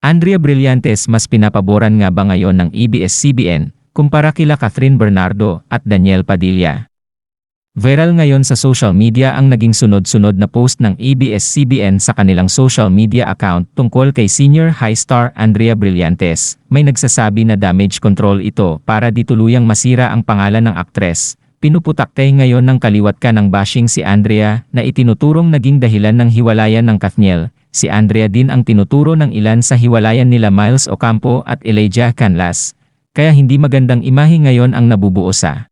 Andrea Brillantes mas pinapaboran nga ba ngayon ng ABS-CBN kumpara kila Catherine Bernardo at Daniel Padilla? Viral ngayon sa social media ang naging sunod-sunod na post ng ABS-CBN sa kanilang social media account tungkol kay senior high star Andrea Brillantes. May nagsasabi na damage control ito para di tuluyang masira ang pangalan ng aktres. Pinuputakte ngayon ng kaliwat ka ng bashing si Andrea na itinuturong naging dahilan ng hiwalayan ng Kathniel. Si Andrea din ang tinuturo ng ilan sa hiwalayan nila Miles Ocampo at Elijah Canlas. Kaya hindi magandang imahe ngayon ang nabubuo sa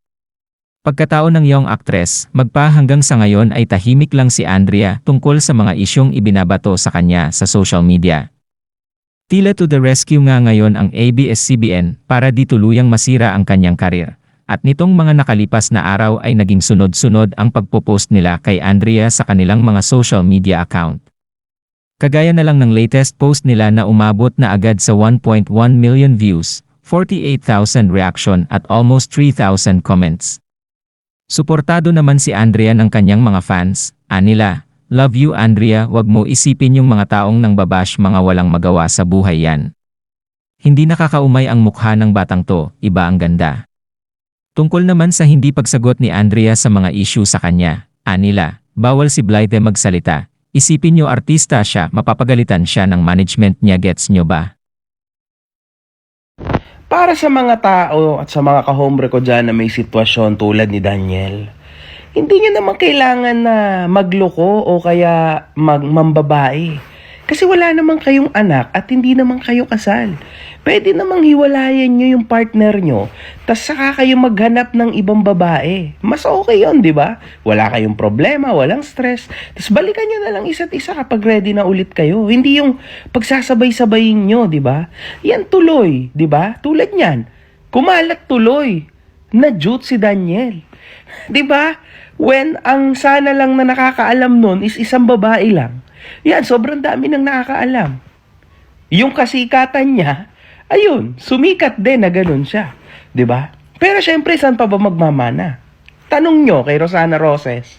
pagkatao ng young actress. Hanggang sa ngayon ay tahimik lang si Andrea tungkol sa mga isyong ibinabato sa kanya sa social media. Tila to the rescue nga ngayon ang ABS-CBN para di tuluyang masira ang kanyang karir. At nitong mga nakalipas na araw ay naging sunod-sunod ang pagpopost nila kay Andrea sa kanilang mga social media account. Kagaya na lang ng latest post nila na umabot na agad sa 1.1 million views, 48,000 reaction at almost 3,000 comments. Suportado naman si Andrea ng kanyang mga fans, anila, "Love you Andrea, wag mo isipin yung mga taong nang babash, mga walang magawa sa buhay yan. Hindi nakakaumay ang mukha ng batang to, iba ang ganda." Tungkol naman sa hindi pagsagot ni Andrea sa mga issue sa kanya, anila, "Bawal si Blythe magsalita. Isipin nyo artista siya, mapapagalitan siya ng management niya, gets nyo ba?" Para sa mga tao at sa mga kahombre ko dyan na may sitwasyon tulad ni Daniel, hindi nyo naman kailangan na magloko o kaya mambabae. Kasi wala naman kayong anak at hindi naman kayo kasal. Pwede namang hiwalayan nyo yung partner nyo, tas saka kayo maghanap ng ibang babae. Mas okay yun, di ba? Wala kayong problema, walang stress. Tas balikan nyo na lang isa't isa kapag ready na ulit kayo. Hindi yung pagsasabay-sabayin nyo, di ba? Yan tuloy, di ba? Tulad nyan, kumalat tuloy na jute si Daniel. Di ba? When ang sana lang na nakakaalam nun is isang babae lang. Yan, sobrang dami nang nakakaalam. Yung kasikatan niya, ayun, sumikat din na ganun siya. 'Di ba? Pero syempre, saan pa ba magmamana? Tanong nyo kay Rosana Roses.